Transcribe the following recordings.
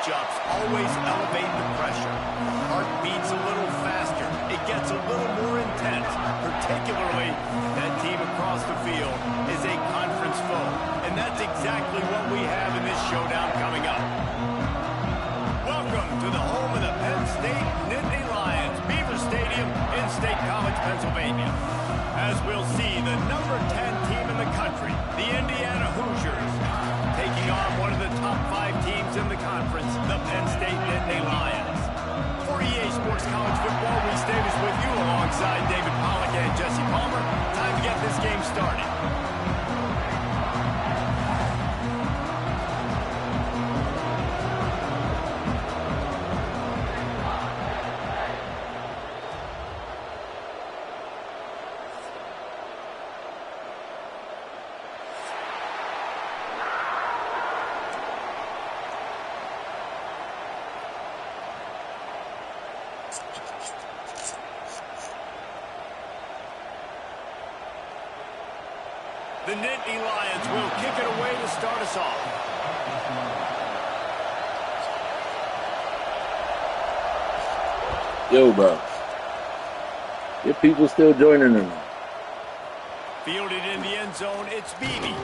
matchups always elevate the pressure. Heart beats a little faster. It gets a little more intense, particularly that team across the field is a conference foe. And that's exactly what we have in this showdown coming up. Welcome to the home of the Penn State Nittany Lions, Beaver Stadium in State College, Pennsylvania. As we'll see the number 10 team in the country, the Indiana Hoosiers, taking on one of the top 5 teams in the conference, the Penn State Nittany Lions. For EA Sports College Football, Reese Davis with you alongside David Pollack and Jesse Palmer. Time to get this game started. The Nittany Lions will kick it away to start us off. Yo, bro. Your people still joining them. Fielded in the end zone, it's Beebe.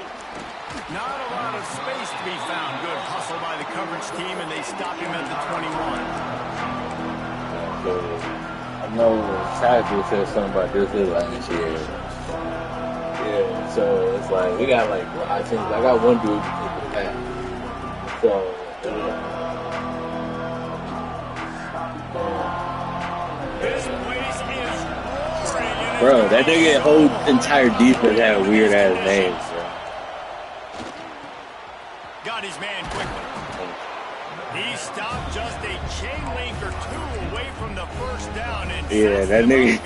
Not a lot of space to be found. Good hustle by the coverage team, and they stop him at the 21. So, I know Sajid said something about this last year. Yeah, so it's like we got like I think I got one dude to take it back. So this place is roaring. bro, that nigga whole entire defense had a weird ass name, bro. Got his man quickly. He stopped just a chain link or two away from the first down and yeah, that nigga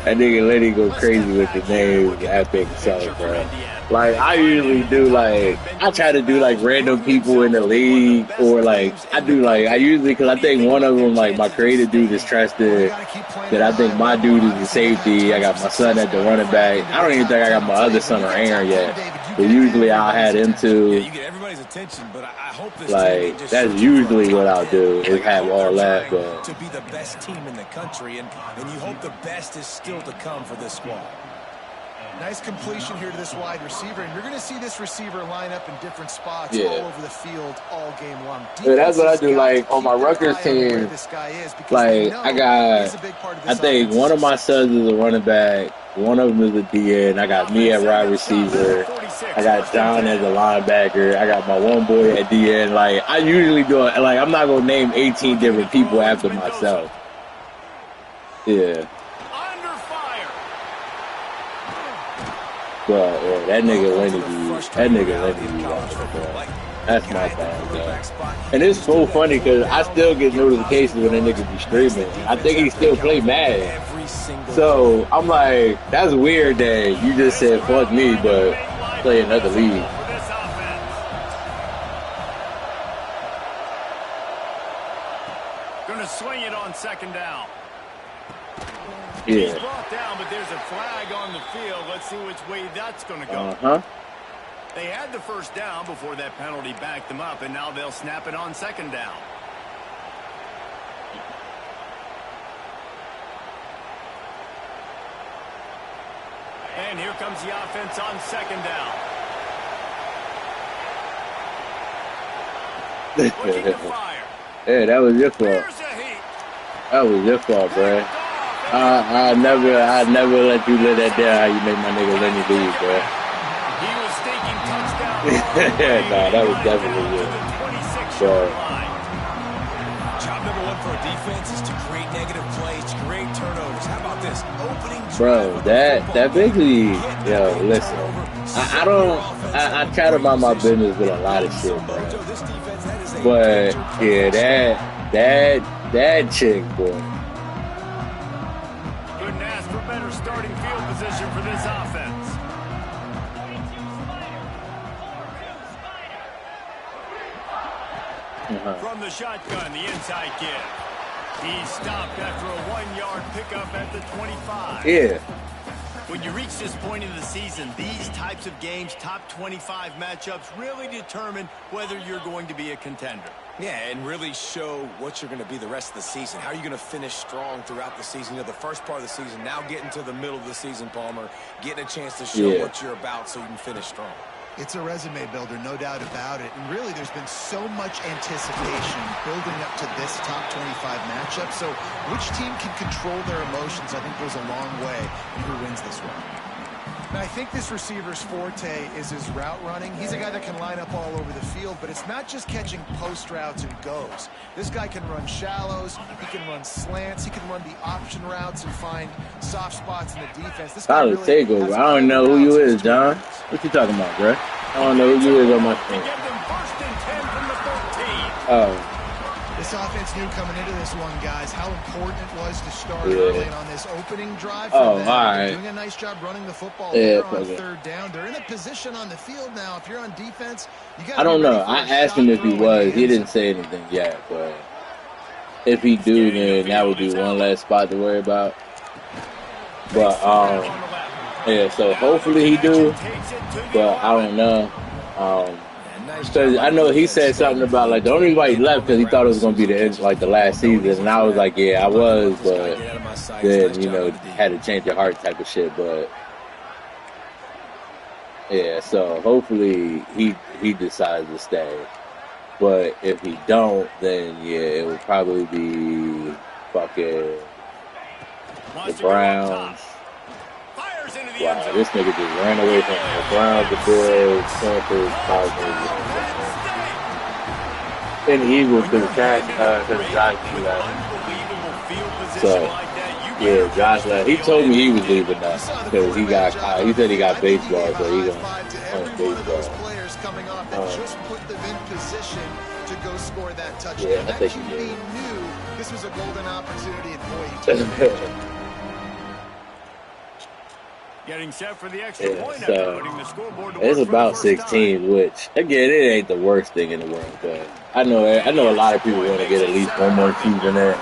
that nigga let it go crazy with the name Epic Selling, bro. Like, I usually do, like, I try to do, like, random people in the league, or, like, I usually, because I think one of them, like, my creative dude is trusted, that I think my dude is the safety, I got my son at the running back. I don't even think I got my other son or Aaron yet, but usually I'll have him too. Like, that's usually what I'll do, is have all that, but to be the best team in the country, and you hope the best is still to come for this squad. Nice completion here to this wide receiver, and you're going to see this receiver line up in different spots all over the field all game long. Yeah, that's what I do, like, on my Rutgers team, like, I think one of my sons is a running back, one of them is a DN, I got me at wide receiver, I got John as a linebacker, I got my one boy at DN, like, I usually do it, like, I'm not going to name 18 different people after myself. Yeah. Bro, yeah, that nigga Lenny be watching, bro. That's my bad, bro. And it's so funny because I still get notifications when that nigga be streaming. I think he still play Madden. So I'm like, that's weird that you just said fuck me, but play another league. Gonna swing it on second down. Yeah. He's brought down, but there's a flag on the field. Let's see which way that's going to go. They had the first down before that penalty backed them up, and now they'll snap it on second down. And here comes the offense on second down. Looking to fire. Yeah, that was your fault. That was your fault, bro. I never let you let that down. How you make my nigga Lenny leave, bro? He was thinking touchdown. Nah, that was definitely good. So, job number one for a defense is to create negative plays, to create turnovers. How about this? Opening bro, that basically, yo, listen. I try to mind my business with a lot of shit, bro. But yeah, that chick, boy. Better starting field position for this offense. From the shotgun, the inside give. He stopped after a 1-yard pickup at the 25. Yeah. When you reach this point in the season, these types of games, top 25 matchups, really determine whether you're going to be a contender. Yeah, and really show what you're going to be the rest of the season. How are you going to finish strong throughout the season? You know, the first part of the season, now getting to the middle of the season, Palmer, getting a chance to show what you're about so you can finish strong. It's a resume builder, no doubt about it. And really, there's been so much anticipation building up to this top 25 matchup. So which team can control their emotions, I think, goes a long way in who wins this one. And I think this receiver's forte is his route running. He's a guy that can line up all over the field, but it's not just catching post routes and goes. This guy can run shallows, he can run slants, he can run the option routes and find soft spots in the defense. This guy really takeover. I don't know who you is, John. What you talking about, bro? I don't know who you is on my screen. Oh. This offense knew coming into this one, guys, how important it was to start early on this opening drive. All right. Doing a nice job running the football here on third down. They're in a position on the field now. If you're on defense, you got. I don't know. I asked him if he was. He didn't say anything yet, but if he do, then that would be one less spot to worry about. But yeah. So hopefully he do, but I don't know. Because I know he said something about, like, the only reason why he left because he thought it was going to be the end, like, the last season. And I was like, yeah, I was, but then, you know, had to change your heart type of shit. But, yeah, so hopefully he decides to stay. But if he don't, then, yeah, it would probably be fucking the Browns. Wow, this nigga just ran away from the Browns, the Bills, Panthers, Cardinals, and the Eagles to the Josh left. So, yeah, Josh left. He told me he was leaving now because he said he got baseball, so he's going to baseball. Yeah, I think he did. This was a golden opportunity, and boy, he took it. Getting set for the extra point so putting the scoreboard to it's about 16, which again, it ain't the worst thing in the world, but I know a lot of people want to get at least one more season there.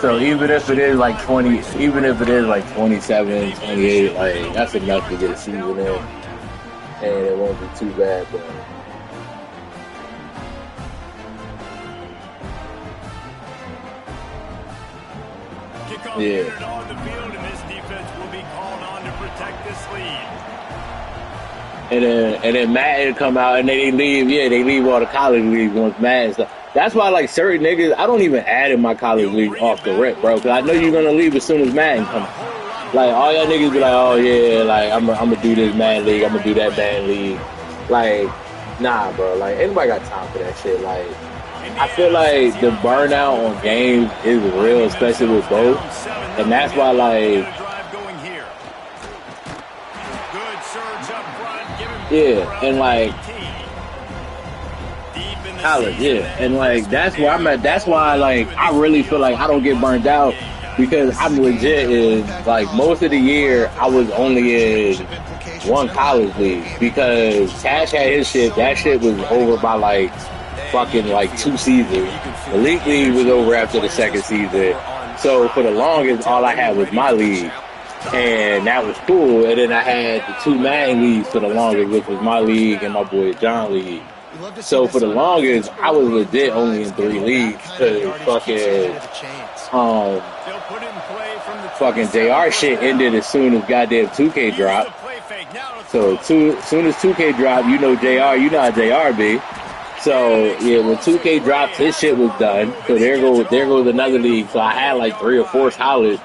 So even if it is like 20, even if it is like 27, 28, like that's enough to get a season in, and it won't be too bad. But yeah. On the field, and this defense will be called on to protect this lead. And then Madden come out and they leave. Yeah, they leave all the college leagues once Madden stuff. That's why, like, certain niggas, I don't even add in my college league off the rip, bro, because I know you're gonna leave as soon as Madden comes. Like, all y'all niggas be like, oh yeah, like I'm gonna do this Madden league, I'm gonna do that Madden league. Like, nah, bro. Like, anybody got time for that shit? Like, I feel like the burnout on games is real, especially with both. And that's why, like, yeah, and like, college, yeah. And like, that's where I'm at. That's why, like, I really feel like I don't get burned out because I'm legit in, like, most of the year, I was only in one college league because Cash had his shit. That shit was over by, like, fucking like 2 seasons. The league was over after the second season. So for the longest, all I had was my league, and that was cool. And then I had the 2 Madden leagues for the longest, which was my league and my boy John league. So for the longest, I was legit only in 3 leagues because fucking JR shit ended as soon as goddamn 2K dropped. So soon as 2K dropped, you know JR, you know how JR be. So, yeah, when 2K dropped, his shit was done. So there goes another league. So I had like 3 or 4 college,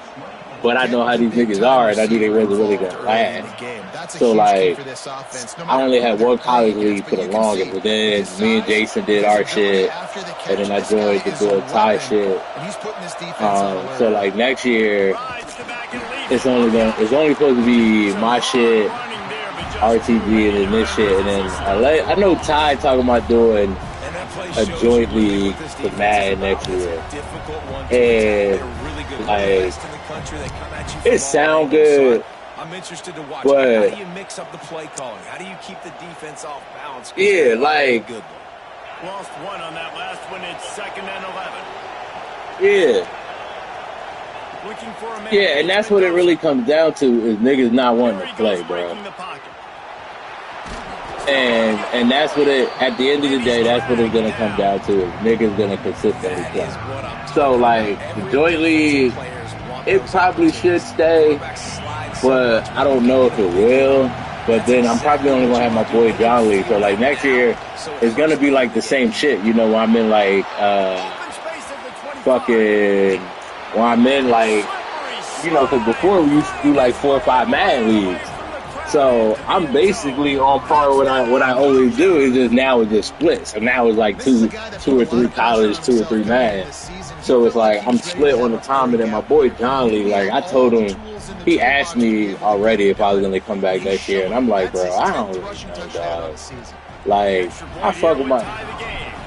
but I know how these niggas are, and I knew they wasn't really going to last. So, like, I only had 1 college league for the longest, but then me and Jason did our shit, and then I joined the Bill Ty shit. So, like, next year, it's only supposed to be my shit, RTG, and then this shit, and then I know Ty talking about doing a joint league for Madden next year, and like it sound good, I'm interested to watch. But how do you mix up the play calling? How do you keep the defense off balance? Yeah, like lost 1 on that last one. It's 2nd and 11. Yeah. Yeah, and that's what it really comes down to is niggas not wanting to play, bro. And that's what it, at the end of the day, that's what it's gonna come down to, is niggas gonna consistently play. So like the joint league, it probably should stay, but I don't know if it will. But then I'm probably only gonna have my boy John Lee. So like next year, it's gonna be like the same shit, you know, where I'm in like fucking, where I'm in like, you know, because before we used to do like 4 or 5 man leagues. So I'm basically on par with what I always do. Is just now it's just split. So now it's like two or three college, 2 or 3 man. So it's like I'm split on the time. And then my boy John Lee, like I told him, he asked me already if I was gonna come back next year, and I'm like, bro, I don't really know, dog. Like I fuck with my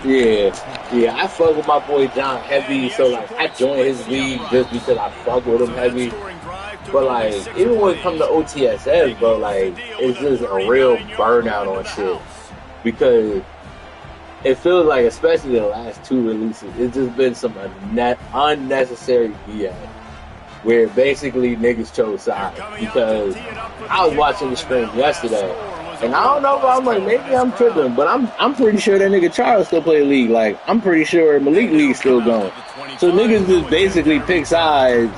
I fuck with my boy John heavy. So like I joined his league just because I fuck with him heavy. But like, even when it comes to OTSS, bro, like, it's just a real burnout on shit. Because it feels like, especially the last 2 releases, it's just been some unnecessary BS. Where basically niggas chose sides. Because I was watching the stream yesterday, and I don't know if I'm like, maybe I'm tripping, but I'm pretty sure that nigga Charles still play league. Like, I'm pretty sure Malik League's still going. So niggas just basically pick sides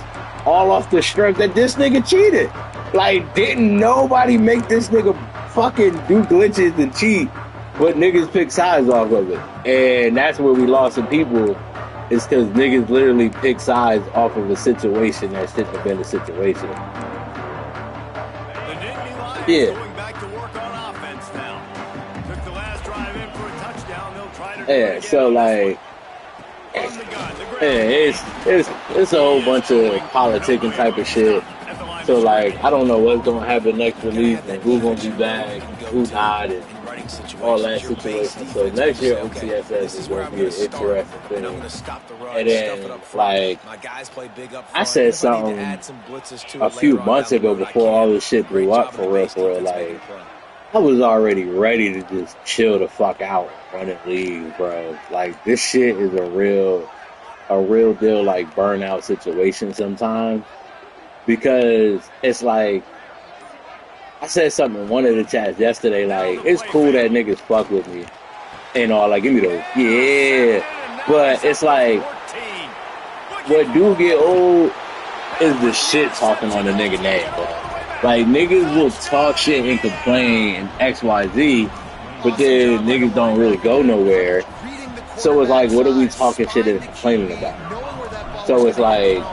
all off the strength that this nigga cheated. Like, didn't nobody make this nigga fucking do glitches and cheat, but niggas pick sides off of it. And that's where we lost some people, is because niggas literally pick sides off of a situation that shouldn't have been a situation. Yeah. Yeah, so like, yeah, it's a whole bunch of politicking type of shit. So like, I don't know what's gonna happen next release and who's gonna be back, who's not, and all that situation. So next year OTSS is gonna be an interesting thing. And then like, I said something a few months ago before all this shit blew up for real. Like, I was already ready to just chill the fuck out running leagues, bro. Like, this shit is a real deal, like, burnout situation sometimes. Because it's like, I said something in one of the chats yesterday, like, it's cool that niggas fuck with me and all, like, give me those, yeah. But it's like, what do get old is the shit talking on the nigga name, bro. Like, niggas will talk shit and complain and XYZ, but then niggas don't really go nowhere. So it's like, what are we talking shit and complaining about? So it's like,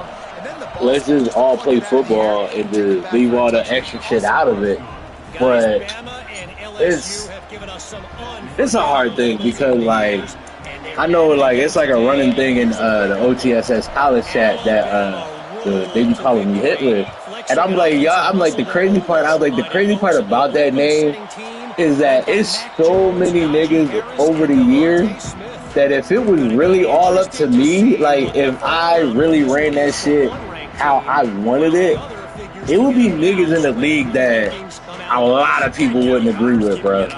let's just all play football and just leave all the extra shit out of it. But it's a hard thing because, like, I know, like, it's like a running thing in the OTSS college chat that they be calling me Hitler. And I'm like, the crazy part about that name is that it's so many niggas over the years that if it was really all up to me, like, if I really ran that shit how I wanted it, it would be niggas in the league that a lot of people wouldn't agree with, bro.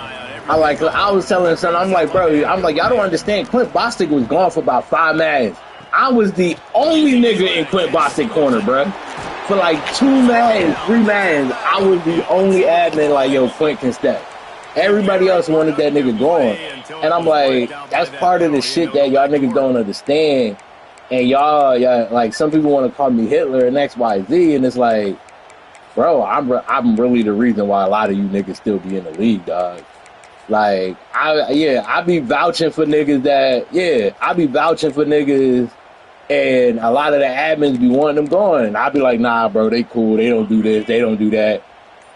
I was telling son, I'm like, y'all don't understand. Clint Bostic was gone for about 5 minutes. I was the only nigga in Clint Bostic corner, bro. For like 2 man, 3 man, I was the only admin like, yo, Clint can step. Everybody else wanted that nigga gone. And I'm like, that's part of the shit that y'all niggas don't understand. And y'all, like, some people want to call me Hitler and XYZ, and it's like, bro, I'm really the reason why a lot of you niggas still be in the league, dog. Like, I be vouching for niggas and a lot of the admins be wanting them going. I be like, nah, bro, they cool. They don't do this. They don't do that.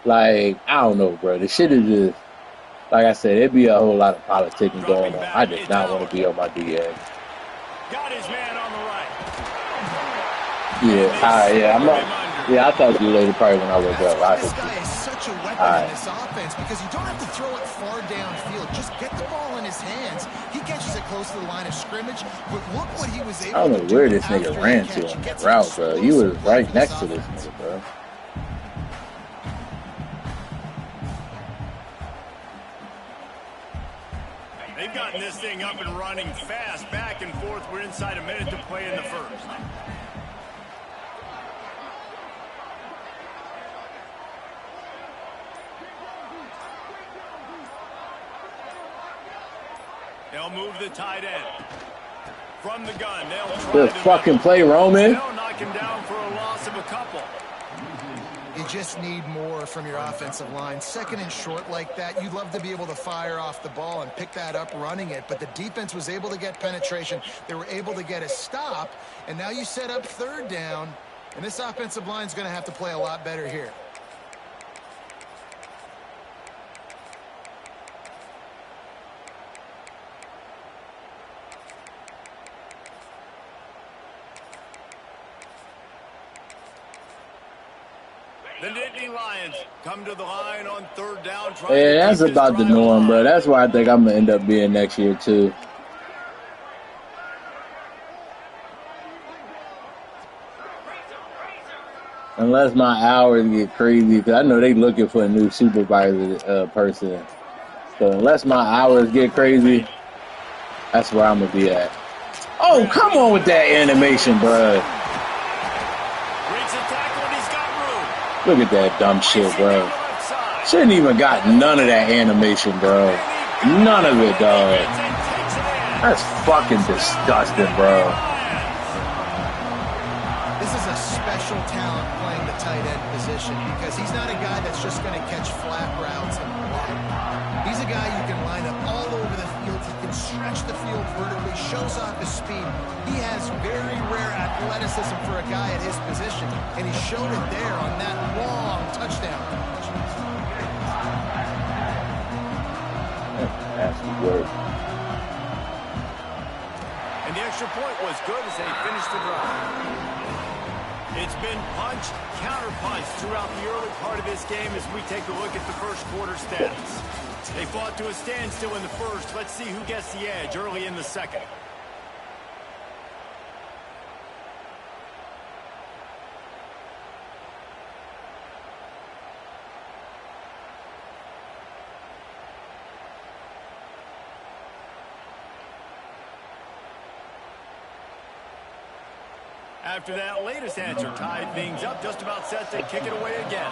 Like, I don't know, bro. The shit is just, like I said, it'd be a whole lot of politicking going on. I did not want to be on my DM. Got his man on the right. I'll talk to you later, probably when I wake up. This guy is such a weapon in this offense because you don't have to throw it far downfield. Just get the ball in his hands. He catches it close to the line of scrimmage, but look what he was able to do. I don't know where this nigga ran to on that route, bro. He was right next to this nigga, bro. They've gotten this thing up and running fast, back and forth. We're inside a minute to play in the first. They'll move the tight end. From the gun, they'll try Good fucking play, Roman. They'll knock him down for a loss of a couple. You just need more from your offensive line. Second and short like that, you'd love to be able to fire off the ball and pick that up running it, but the defense was able to get penetration. They were able to get a stop, and now you set up third down, and this offensive line is going to have to play a lot better here. The Nittany Lions come to the line on third down. Yeah, that's about the norm, bro. That's where I think I'm going to end up being next year, too. Unless my hours get crazy, because I know they looking for a new supervisor person. So unless my hours get crazy, that's where I'm going to be at. Oh, come on with that animation, bro. Look at that dumb shit, bro. Shouldn't even got none of that animation, bro. None of it, dog. That's fucking disgusting, bro. This is a special talent playing the tight end position because he's not a guy that's just going to catch flat routes and block. He's a guy you can line up all over the field. He can stretch the field vertically, shows off his speed. He has very rare athleticism for a guy at his position, and he showed it there on that long touchdown. Nasty work. And the extra point was good as they finished the drive. It's been punch, counter-punch throughout the early part of this game as we take a look at the first quarter stats. They fought to a standstill in the first. Let's see who gets the edge early in the second. After that latest answer tied things up, just about set to kick it away again.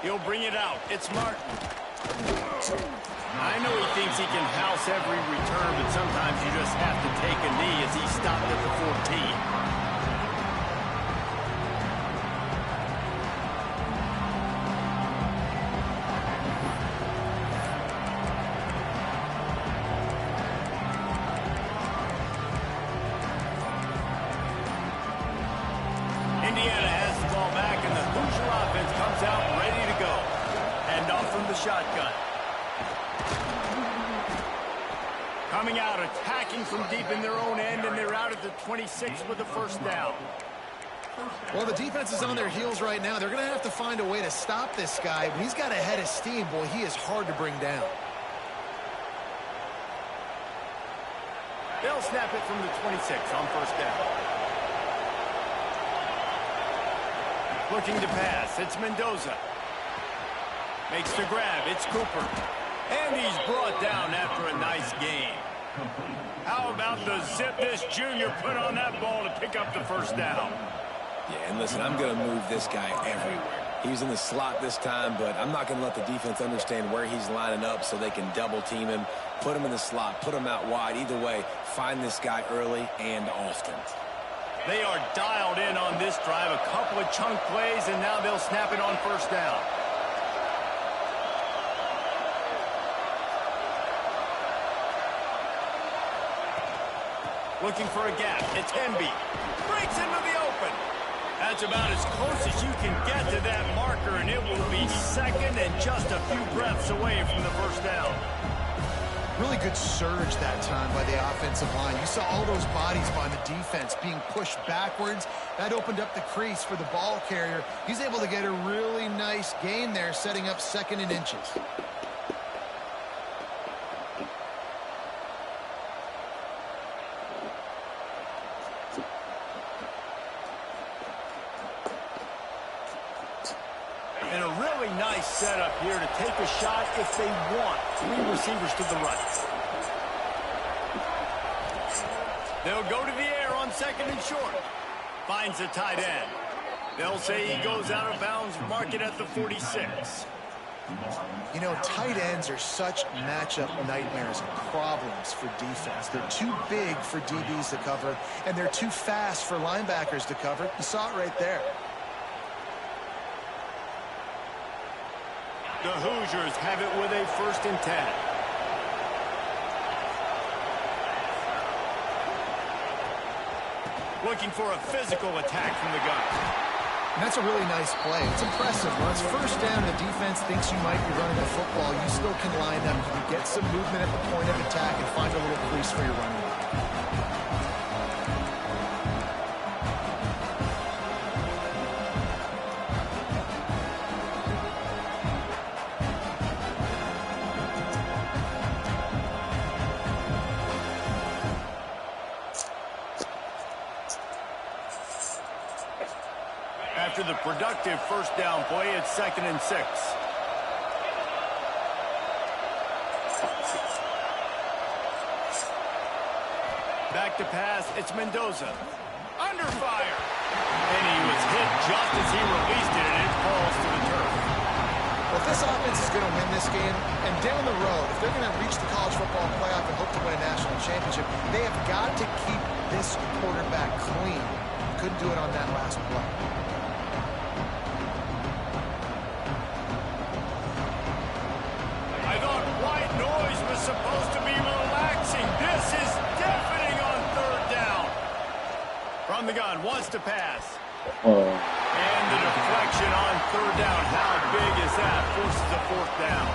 He'll bring it out. It's Martin. I know he thinks he can house every return, but sometimes you just have to take a knee as he stopped at the 14. Indiana has the ball back, and the Hoosier offense comes out ready to go. Hand off from the shotgun. Coming out, attacking from deep in their own end, and they're out at the 26 with the first down. Well, the defense is on their heels right now. They're going to have to find a way to stop this guy. When he's got a head of steam, boy, he is hard to bring down. They'll snap it from the 26 on first down. Looking to pass, it's Mendoza. Makes the grab, it's Cooper. And he's brought down after a nice gain. How about the zip this junior put on that ball to pick up the first down? Yeah, and listen, I'm going to move this guy everywhere. He's in the slot this time, but I'm not going to let the defense understand where he's lining up so they can double team him, put him in the slot, put him out wide. Either way, find this guy early and often. They are dialed in on this drive. A couple of chunk plays, and now they'll snap it on first down. Looking for a gap. It's Hemby. Breaks into the open. That's about as close as you can get to that marker, and it will be second and just a few breaths away from the first down. Really good surge that time by the offensive line. You saw all those bodies by the defense being pushed backwards. That opened up the crease for the ball carrier. He's able to get a really nice gain there, setting up second and inches. And a really nice setup here to take a shot if they want. Three receivers to the right. They'll go to the air on 2nd and short. Finds the tight end. They'll say he goes out of bounds, mark it at the 46. You know, tight ends are such matchup nightmares and problems for defense. They're too big for DBs to cover, and they're too fast for linebackers to cover. You saw it right there. The Hoosiers have it with a 1st and 10. Looking for a physical attack from the gun. And that's a really nice play. It's impressive. When it's 1st down, the defense thinks you might be running the football. You still can line up. You can get some movement at the point of attack and find a little crease for your running back. After the productive 1st down play, it's 2nd and 6. Back to pass, it's Mendoza. Under fire. And he was hit just as he released it, and it falls to the turf. Well, if this offense is going to win this game, and down the road, if they're going to reach the college football playoff and hope to win a national championship, they have got to keep this quarterback clean. Couldn't do it on that last play. Supposed to be relaxing. This is deafening on 3rd down. From the gun, wants to pass. And the deflection on 3rd down. How big is that? Forces a 4th down.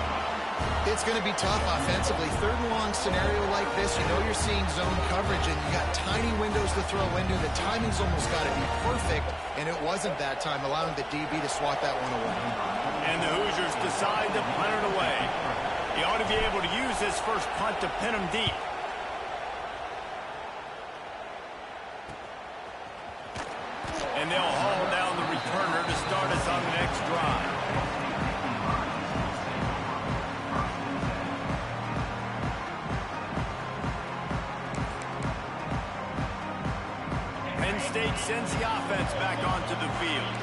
It's going to be tough offensively. 3rd and long scenario like this, you know you're seeing zone coverage, and you got tiny windows to throw into. The timing's almost got to be perfect, and it wasn't that time, allowing the DB to swat that one away. And the Hoosiers decide to punt it away. He ought to be able to use his first punt to pin him deep. And they'll haul down the returner to start us on the next drive. Penn State sends the offense back onto the field.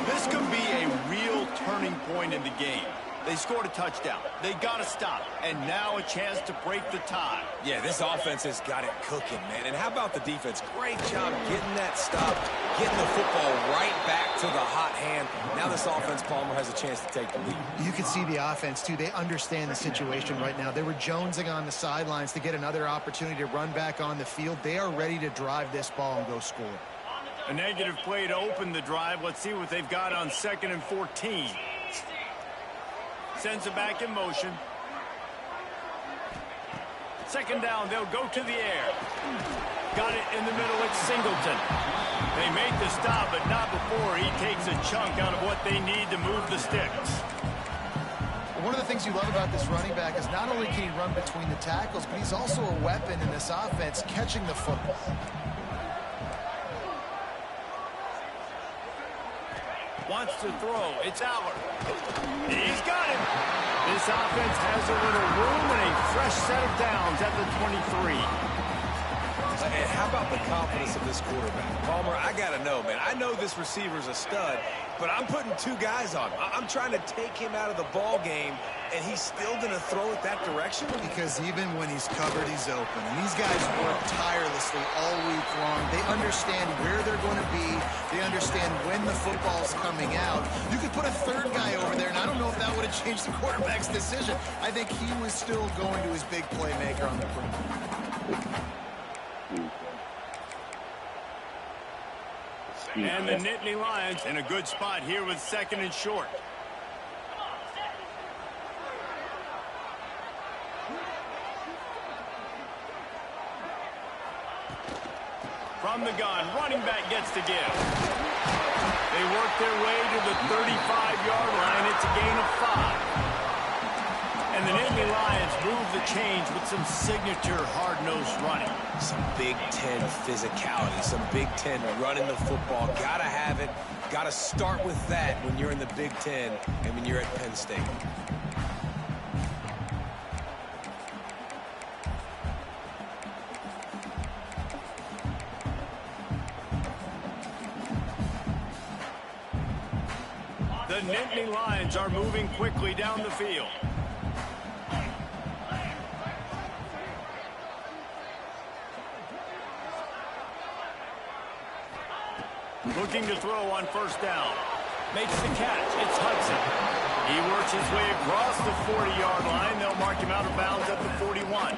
This could be a real turning point in the game. They scored a touchdown. They got to stop. And now a chance to break the tie. Yeah, this offense has got it cooking, man. And how about the defense? Great job getting that stop, getting the football right back to the hot hand. Now this offense, Palmer, has a chance to take the lead. You can see the offense, too. They understand the situation right now. They were jonesing on the sidelines to get another opportunity to run back on the field. They are ready to drive this ball and go score. A negative play to open the drive. Let's see what they've got on 2nd and 14. Sends it back in motion. 2nd down, they'll go to the air. Got it in the middle, it's Singleton. They make the stop, but not before he takes a chunk out of what they need to move the sticks. One of the things you love about this running back is not only can he run between the tackles, but he's also a weapon in this offense, catching the football. Wants to throw. It's Allard. He's got him. This offense has a little room and a fresh set of downs at the 23. And how about the confidence of this quarterback? Palmer, I got to know, man. I know this receiver's a stud, but I'm putting 2 guys on him. I'm trying to take him out of the ball game, and he's still going to throw it that direction? Because even when he's covered, he's open. And these guys work tirelessly all week long. They understand where they're going to be. They understand when the football's coming out. You could put a 3rd guy over there, and I don't know if that would have changed the quarterback's decision. I think he was still going to his big playmaker on the perimeter. And the Nittany Lions in a good spot here with 2nd and short. From the gun, running back gets to give. They work their way to the 35-yard line. It's a gain of 5. And the Nittany Lions move the change with some signature hard-nosed running. Some Big Ten physicality, some Big Ten running the football. Gotta have it. Gotta start with that when you're in the Big Ten and when you're at Penn State. The Nittany Lions are moving quickly down the field. Looking to throw on first down. Makes the catch. It's Hudson. He works his way across the 40-yard line. They'll mark him out of bounds at the 41.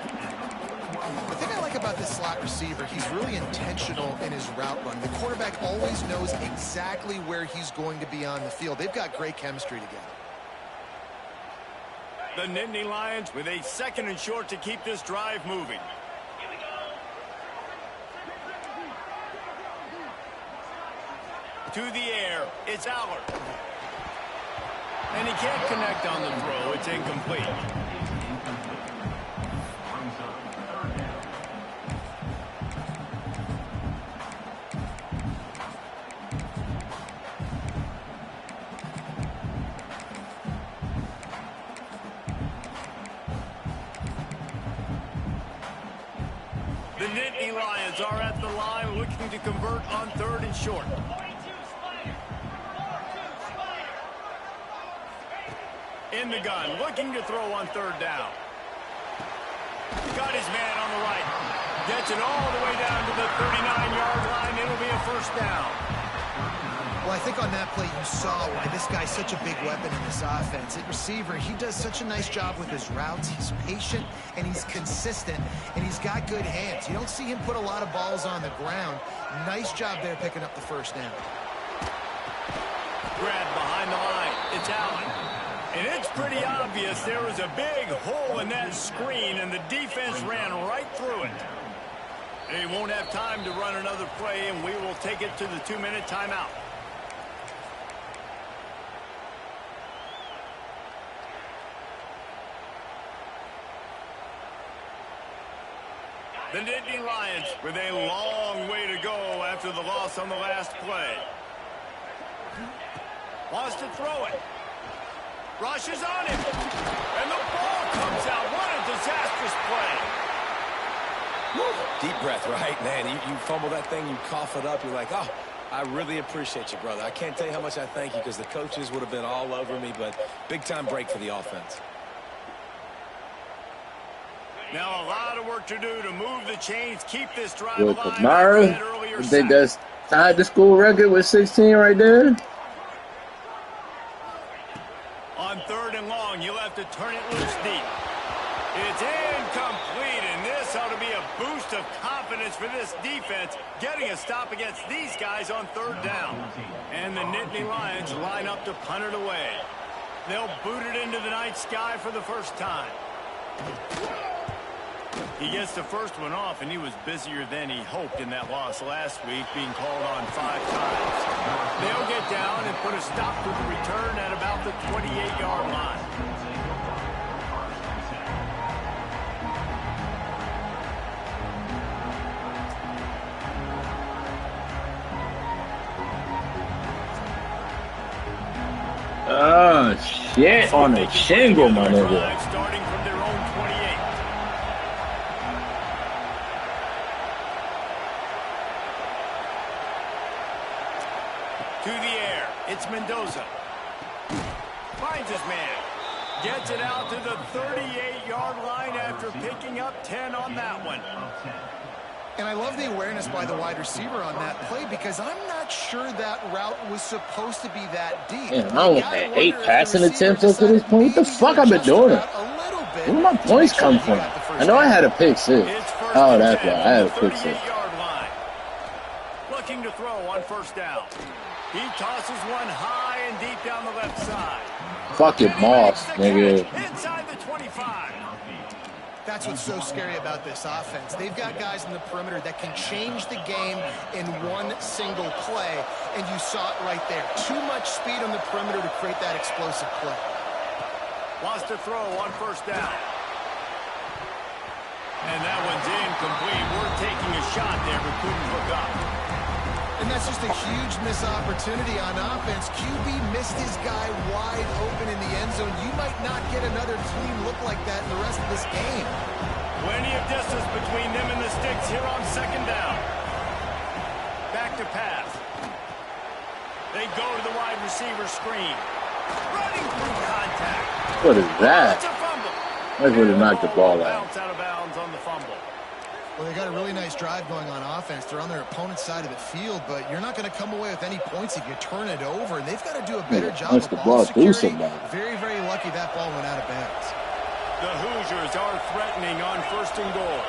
The thing I like about this slot receiver, he's really intentional in his route run. The quarterback always knows exactly where he's going to be on the field. They've got great chemistry together. The Nittany Lions with a 2nd and short to keep this drive moving. To the air, it's Allard. And he can't connect on the throw. It's incomplete. The Nittany Lions are at the line looking to convert on 3rd and short. In the gun, looking to throw on 3rd down. Got his man on the right. Gets it all the way down to the 39-yard line. It'll be a 1st down. Well, I think on that play you saw why this guy's such a big weapon in this offense. At receiver, he does such a nice job with his routes. He's patient, and he's consistent, and he's got good hands. You don't see him put a lot of balls on the ground. Nice job there picking up the 1st down. Grab behind the line. It's Allen. And it's pretty obvious there was a big hole in that screen, and the defense ran right through it. They won't have time to run another play, and we will take it to the 2-minute timeout. The Nittany Lions with a long way to go after the loss on the last play. Wants to throw it. Rushes on him. And the ball comes out. What a disastrous play. Deep breath, right? Man, you fumble that thing, you cough it up, you're like, oh, I really appreciate you, brother. I can't tell you how much I thank you because the coaches would have been all over me, but big-time break for the offense. Now a lot of work to do to move the chains, keep this drive With alive. Kamara, I think that's tied the school record with 16 right there. On 3rd and long, you'll have to turn it loose deep. It's incomplete, and this ought to be a boost of confidence for this defense, getting a stop against these guys on 3rd down. And the Nittany Lions line up to punt it away. They'll boot it into the night sky for the first time. He gets the first one off, and he was busier than he hoped in that loss last week, being called on 5 times. They'll get down and put a stop to the return at about the 28-yard line. Oh, shit. On the shingle, my nigga. Starting from their own 28. To the air. It's Mendoza. Finds his man. Gets it out to the 38-yard line after picking up 10 on that one. And I love the awareness by the wide receiver on that play because I'm not sure that route was supposed to be that deep. Man, I only had 8 passing attempts up to this point. What the fuck I've been doing? Where did my points come from? I know I had a pick 6. Oh, that's why I had a pick 6. Looking to throw on first down. He tosses one high and deep down the left side. Fucking Moss, nigga. Inside the 25. That's what's so scary about this offense. They've got guys in the perimeter that can change the game in one single play, and you saw it right there. Too much speed on the perimeter to create that explosive play. Wants to throw on first down. And that one's incomplete. We're taking a shot there, but couldn't hook up. And that's just a huge missed opportunity on offense. QB missed his guy wide open in the end zone. You might not get another clean look like that in the rest of this game. Plenty of distance between them and the sticks here on second down. Back to pass. They go to the wide receiver screen. Running through contact. What is that? It's a fumble. That's where they knocked the ball out. Bounce out of bounds on the fumble. Well, they got a really nice drive going on offense. They're on their opponent's side of the field, but you're not going to come away with any points if you turn it over. And they've got to do a better job punch of the ball ball through security. somebody. Very, very lucky that ball went out of bounds. The Hoosiers are threatening on 1st and goal.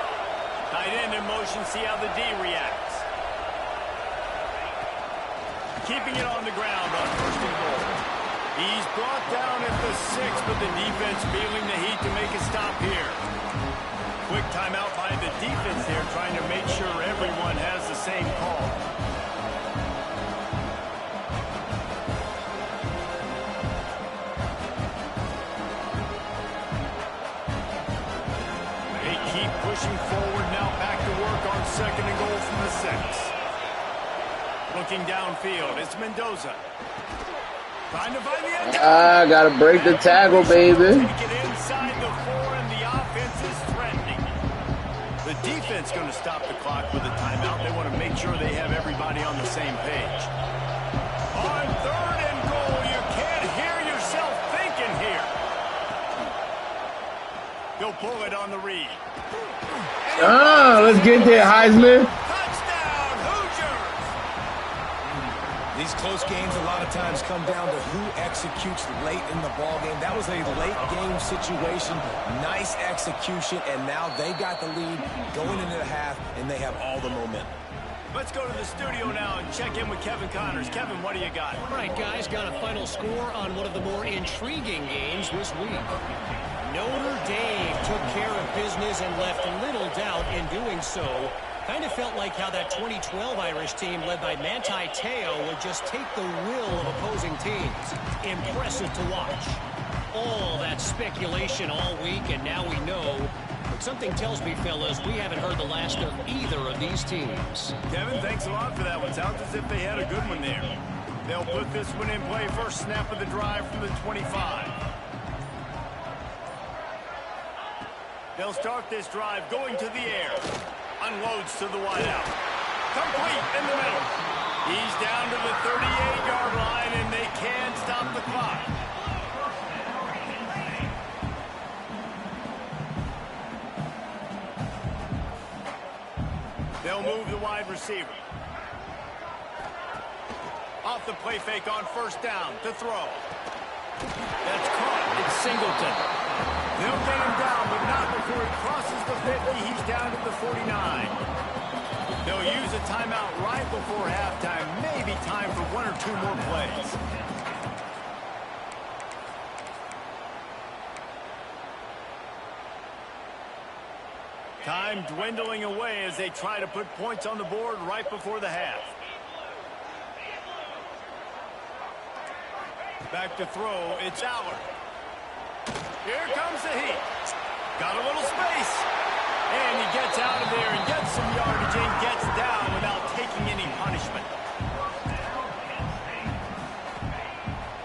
Tight end in motion, see how the D reacts. Keeping it on the ground on 1st and goal. He's brought down at the 6, but the defense feeling the heat to make a stop here. Quick timeout by the defense there, trying to make sure everyone has the same call. They keep pushing forward now, back to work on 2nd and goal from the 6. Looking downfield, it's Mendoza. Trying to find the end. Gotta break the tackle, baby. Take it inside the 4, and the offense is threatening. The defense going to stop the clock with a timeout. They want to make sure they have everybody on the same page. On 3rd and goal, you can't hear yourself thinking here. He'll pull it on the read. Let's get there, Heisman. Touchdown, Hoosiers! These close games a lot of times come down to who executes late in the ball game. That was a late game situation. Nice execution, and now they got the lead going into the half, and they have all the momentum. Let's go to the studio now and check in with Kevin Connors. Kevin, what do you got? All right, guys, got a final score on one of the more intriguing games this week. Notre Dame took care of business and left little doubt in doing so. Kind of felt like how that 2012 Irish team led by Manti Te'o would just take the will of opposing teams. Impressive to watch. All that speculation all week, and now we know. But something tells me, fellas, we haven't heard the last of either of these teams. Kevin, thanks a lot for that one. Sounds as if they had a good one there. They'll put this one in play. First snap of the drive from the 25. They'll start this drive going to the air. Unloads to the wideout. Complete in the middle. He's down to the 38-yard line, and they can't stop the clock. They'll move the wide receiver. Off the play fake on 1st down to throw. That's caught. It's Singleton. They'll get him down, but not before he crosses the 50. He's down to the 49. They'll use a timeout right before halftime. Maybe time for 1 or 2 more plays. Time dwindling away as they try to put points on the board right before the half. Back to throw, it's Allard. Here comes the heat. Got a little space. And he gets out of there and gets some yardage and gets down without taking any punishment.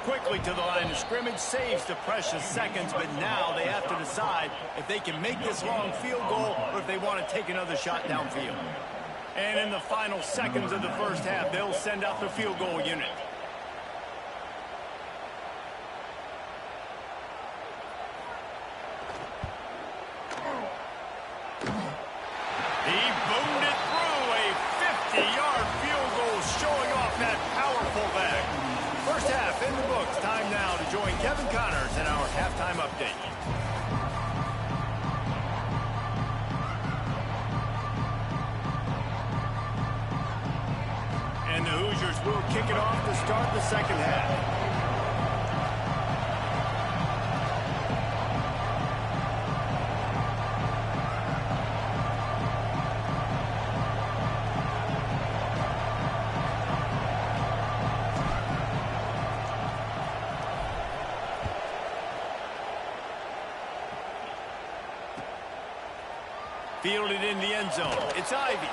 Quickly to the line of scrimmage, saves the precious seconds, but now they have to decide if they can make this long field goal or if they want to take another shot downfield. And in the final seconds of the first half, they'll send out the field goal unit. He boomed it through a 50-yard field goal, showing off that powerful leg. First half in the books. Time now to join Kevin Connors in our halftime update. And the Hoosiers will kick it off to start the second half. Fielded in the end zone. It's Ivy.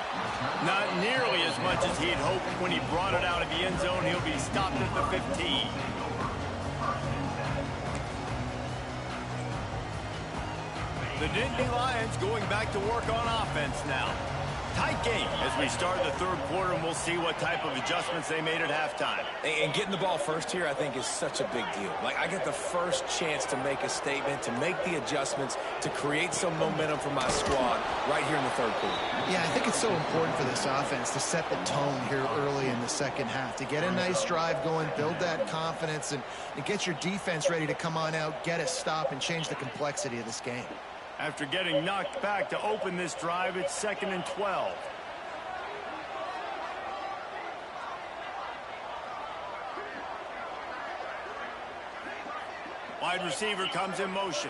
Not nearly as much as he had hoped when he brought it out of the end zone. He'll be stopped at the 15. The Nittany Lions going back to work on offense now. Tight game as we start the third quarter, and we'll see what type of adjustments they made at halftime. And getting the ball first here, I think, is such a big deal. Like, I get the first chance to make a statement, to make the adjustments, to create some momentum for my squad right here in the third quarter. Yeah, I think it's so important for this offense to set the tone here early in the second half, to get a nice drive going, build that confidence, and get your defense ready to come on out, get a stop, and change the complexity of this game. After getting knocked back to open this drive, it's 2nd and 12. Wide receiver comes in motion.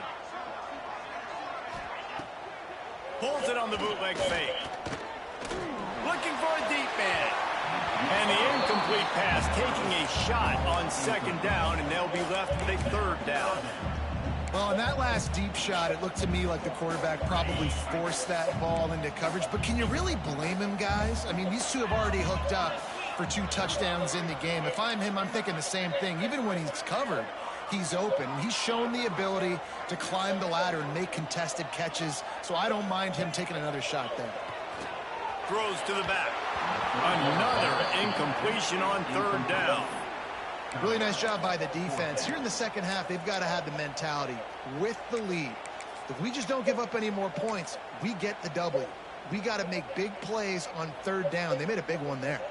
Pulls it on the bootleg fake. Looking for a deep man. And the incomplete pass, taking a shot on 2nd down, and they'll be left with a 3rd down. Well, in that last deep shot, it looked to me like the quarterback probably forced that ball into coverage. But can you really blame him, guys? I mean, these two have already hooked up for 2 touchdowns in the game. If I'm him, I'm thinking the same thing. Even when he's covered, he's open. He's shown the ability to climb the ladder and make contested catches. So I don't mind him taking another shot there. Throws to the back. Another incompletion on 3rd down. Really nice job by the defense. Here in the second half, they've got to have the mentality with the lead. If we just don't give up any more points, we get the W. We got to make big plays on 3rd down. They made a big one there.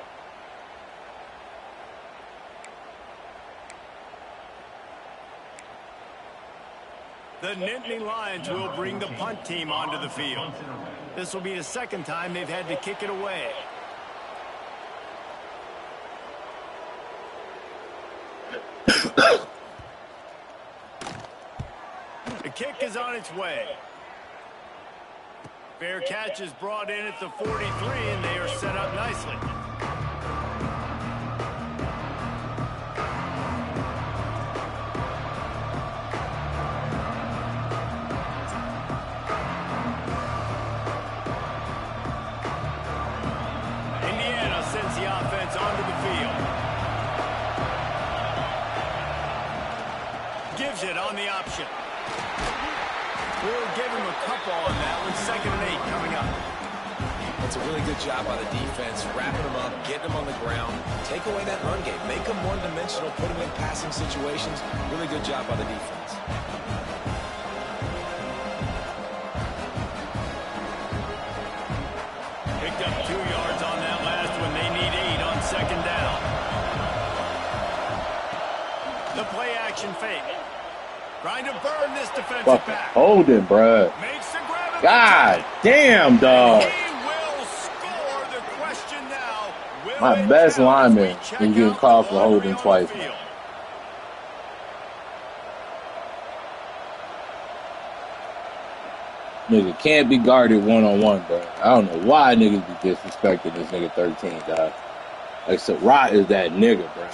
The Nittany Lions will bring the punt team onto the field. This will be the 2nd time they've had to kick it away. The kick is on its way. Fair catch is brought in at the 43, and they are set up nicely. Indiana sends the offense onto the field. Gives it on the option. We'll give him a couple on that with 2nd and 8 coming up. That's a really good job by the defense, wrapping them up, getting them on the ground, take away that run game, make them one-dimensional, put them in passing situations. Really good job by the defense. Picked up 2 yards on that last one. They need 8 on 2nd down. The play action fake. Trying to burn this defensive back. Hold it, bruh. Makes the grab. God damn, dog. He will score. The question now, will My best lineman is getting called for holding twice. Nigga can't be guarded one-on-one, bro. I don't know why niggas be disrespecting this nigga 13, dog. Like, Surratt is that nigga, bro.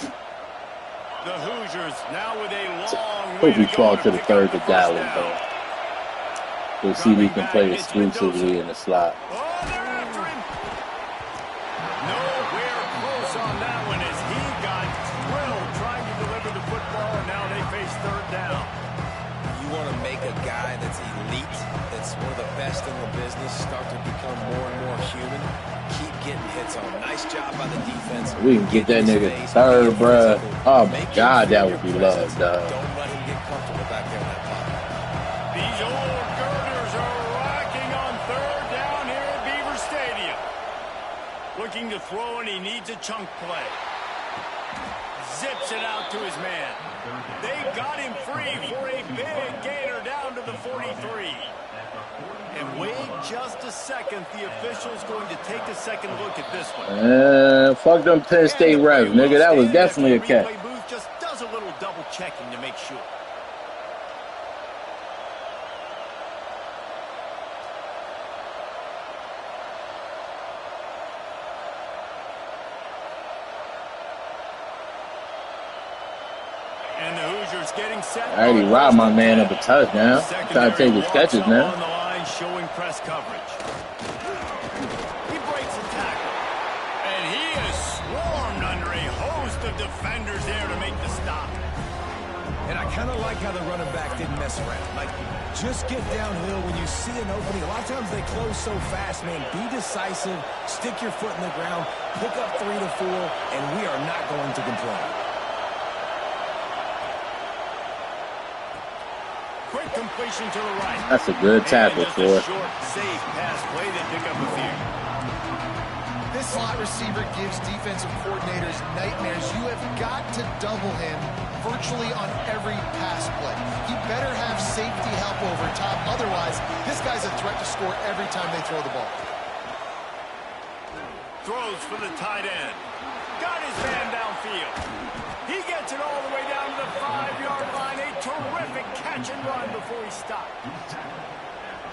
The Hoosiers now with a long Hope we fall to the 3rd to Dallas, bro. We'll see if we can play exclusively in the slot. Oh, they're after him. Nowhere close on that one as he got drilled trying to deliver the football, and now they face 3rd down. You want to make a guy that's elite, that's one of the best in the business, start to become more and more human. Keep getting hits on. Nice job by the defense. We can get that nigga 3rd, bruh. Oh my God, that would be love, dog. Don't let him get comfortable back there in that pocket. These old girders are rocking on 3rd down here at Beaver Stadium. Looking to throw, and he needs a chunk play. Zips it out to his man. They got him free for a big gainer down to the 43. And wait just a second. The official's going to take a second look at this one. Fuck them Penn State refs, nigga. That was definitely a catch. Replay booth just does a little double checking to make sure. And the Hoosiers getting set. I already robbed my man of a touchdown. Trying to take his catches now. On the line, showing press coverage. He breaks a tackle. And he is swarmed under a host of defenders there to make the stop. And I kind of like how the running back didn't mess around. Like, just get downhill when you see an opening. A lot of times they close so fast, man. Be decisive, stick your foot in the ground, pick up 3 to 4, and we are not going to complain. Quick completion to the right. That's a good tackle for it. Short, safe pass play. They pick up a few. This slot receiver gives defensive coordinators nightmares. You have got to double him virtually on every pass play. He better have safety help over top. Otherwise, this guy's a threat to score every time they throw the ball. Throws for the tight end. Got his man downfield. He gets it all the way down to the 5-yard line. A terrific catch and run before he stopped.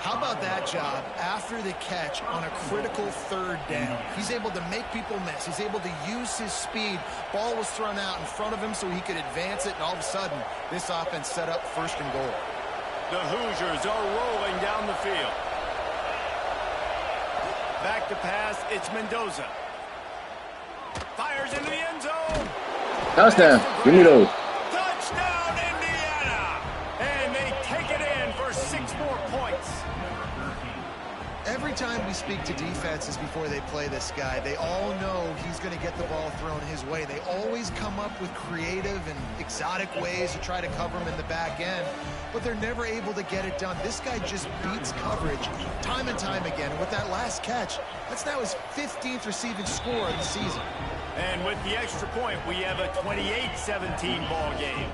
How about that job after the catch on a critical 3rd down? He's able to make people miss. He's able to use his speed. Ball was thrown out in front of him so he could advance it, and all of a sudden, this offense set up 1st and goal. The Hoosiers are rolling down the field. Back to pass, it's Mendoza. Fires into the end zone. Touchdown. Give me those. Touchdown, Indiana. And they take it in for 6 more points. Every time we speak to defenses before they play this guy, they all know he's going to get the ball thrown his way. They always come up with creative and exotic ways to try to cover him in the back end, but they're never able to get it done. This guy just beats coverage time and time again. And with that last catch, that's now his 15th receiving score of the season. And with the extra point, we have a 28-17 ball game.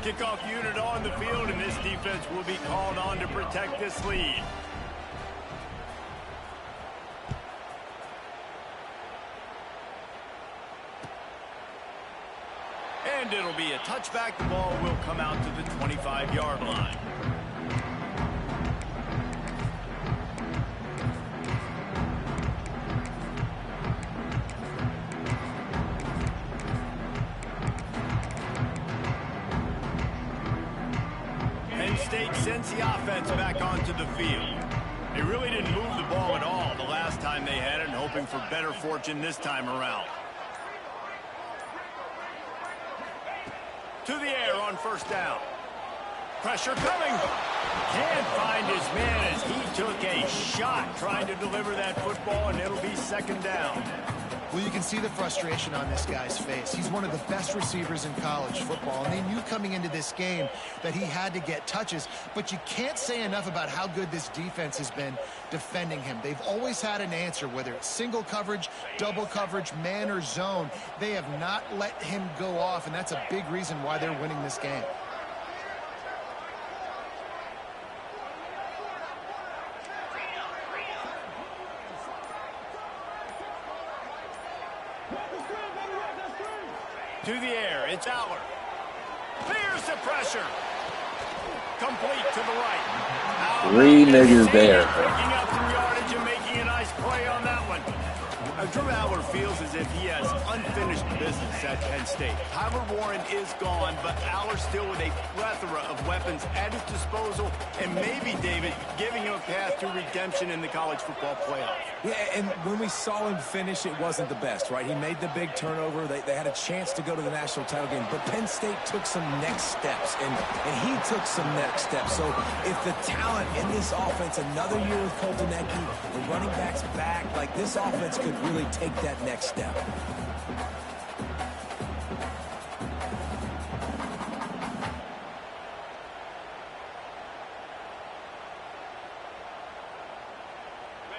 Kickoff unit on the field, and this defense will be called on to protect this lead. And it'll be a touchback. The ball will come out to the 25-yard line. Penn State sends the offense back onto the field. They really didn't move the ball at all the last time they had it, and hoping for better fortune this time around. To the air on 1st down. Pressure coming. Can't find his man as he took a shot trying to deliver that football, and it'll be 2nd down. Well, you can see the frustration on this guy's face. He's one of the best receivers in college football, and they knew coming into this game that he had to get touches, but you can't say enough about how good this defense has been defending him. They've always had an answer, whether it's single coverage, double coverage, man or zone. They have not let him go off, and that's a big reason why they're winning this game. To the air, it's Aller. Clears the pressure. Complete to the right. 3 niggas there. Breaking up some yardage and making a nice play on that one. Drew Aller feels as if he has unfinished business at Penn State. Tyler Warren is gone, but Aller still with a plethora of weapons at his disposal, and maybe, David, giving him a path to redemption in the college football playoff. Yeah, and when we saw him finish, it wasn't the best, right? He made the big turnover. They had a chance to go to the national title game, but Penn State took some next steps, and he took some next steps. So if the talent in this offense, another year with Colton Ecke, the running backs back, like this offense could really take that next step.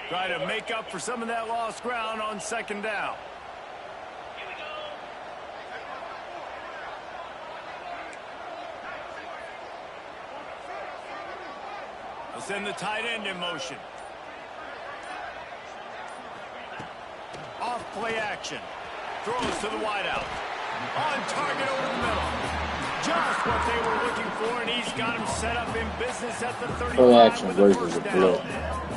Try to make up for some of that lost ground on 2nd down. They'll send the tight end in motion. Off play action. Throws to the wideout. On target over the middle. Just what they were looking for, and he's got him set up in business at the 35 Play action with the versus the 1st flow. down.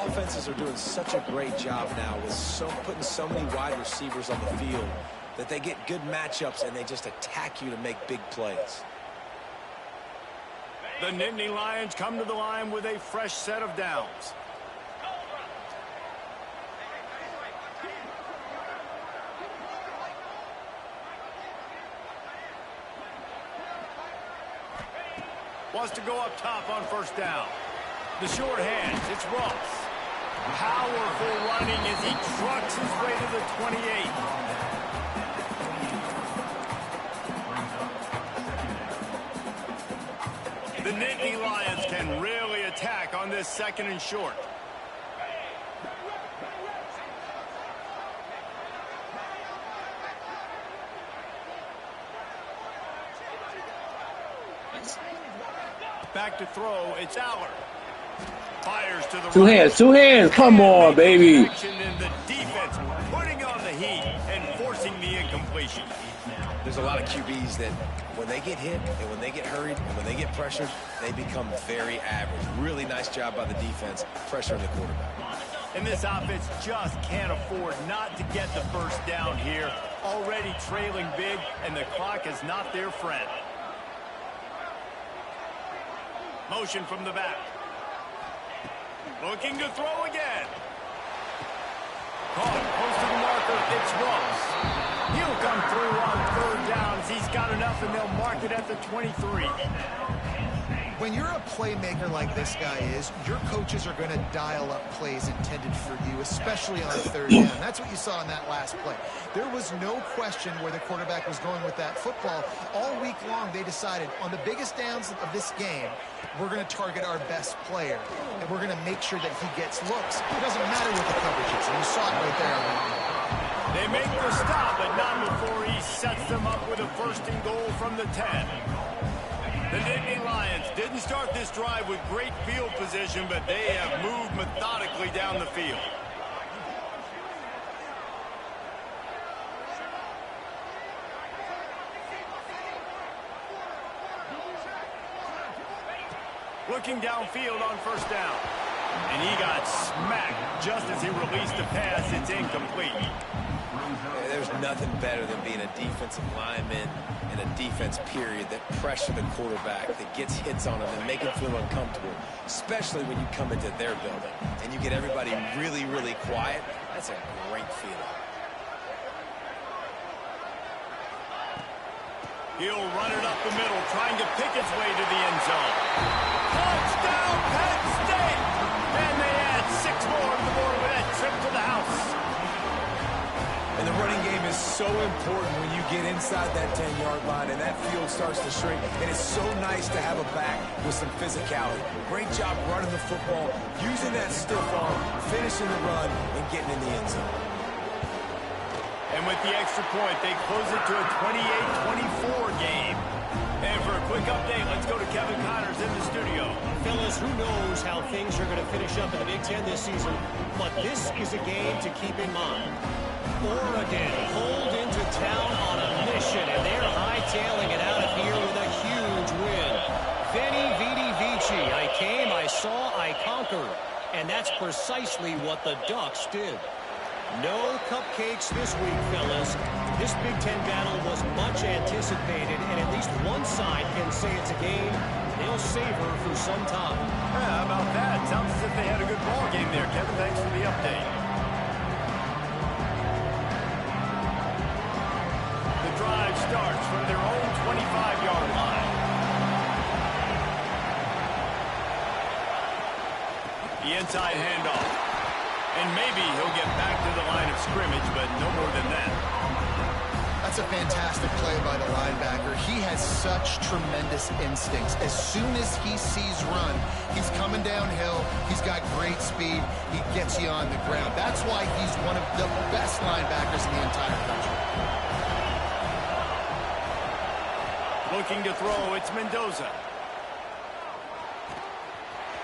Offenses are doing such a great job now with putting so many wide receivers on the field that they get good matchups and they just attack you to make big plays. The Nittany Lions come to the line with a fresh set of downs. Wants to go up top on first down. The short hands, it's Ross. Powerful running as he trucks his way to the 28. The Nittany Lions can really attack on this 2nd and short. Back to throw, it's Aller. Fires to the Two hands. Come on, baby. And the defense putting on the heat and forcing the incompletion. There's a lot of QBs that when they get hit and when they get hurried and when they get pressured, they become very average. Really nice job by the defense pressuring the quarterback. And this offense just can't afford not to get the first down here. Already trailing big, and the clock is not their friend. Motion from the back. Looking to throw again. Caught close to the marker. It's Ross. He'll come through on 3rd downs. He's got enough, and they'll mark it at the 23. When you're a playmaker like this guy is, your coaches are going to dial up plays intended for you, especially on 3rd down. That's what you saw in that last play. There was no question where the quarterback was going with that football. All week long, they decided on the biggest downs of this game, we're going to target our best player, and we're going to make sure that he gets looks. It doesn't matter what the coverage is, and you saw it right there on that play. They make the stop, but not before he sets them up with a 1st and goal from the 10. The Nittany Lions didn't start this drive with great field position, but they have moved methodically down the field. Looking downfield on 1st down. And he got smacked just as he released the pass. It's incomplete. There's nothing better than being a defensive lineman in a defense period that pressure the quarterback, that gets hits on him and make him feel uncomfortable, especially when you come into their building and you get everybody really, really quiet. That's a great feeling. He'll run it up the middle, trying to pick its way to the end zone. Touchdown, Penn State! And they add 6 more to the board with that trip to the house. And the running game is so important when you get inside that 10-yard line and that field starts to shrink. And it's so nice to have a back with some physicality. Great job running the football, using that stiff arm, finishing the run, and getting in the end zone. And with the extra point, they close it to a 28-24 game. And for a quick update, let's go to Kevin Connors in the studio. Fellas, who knows how things are going to finish up in the Big Ten this season, but this is a game to keep in mind. Oregon pulled into town on a mission, and they're hightailing it out of here with a huge win. Veni, Vidi, Vici. I came, I saw, I conquered. And that's precisely what the Ducks did. No cupcakes this week, fellas. This Big Ten battle was much anticipated, and at least one side can say it's a game they'll savor for some time. Yeah, how about that? Sounds as if they had a good ball game there, Kevin. Thanks for the update. The drive starts from their own 25-yard line. The inside handoff. And maybe he'll get back to the line of scrimmage, but no more than that. That's a fantastic play by the linebacker. He has such tremendous instincts. As soon as he sees run, he's coming downhill. He's got great speed. He gets you on the ground. That's why he's one of the best linebackers in the entire country. Looking to throw, it's Mendoza.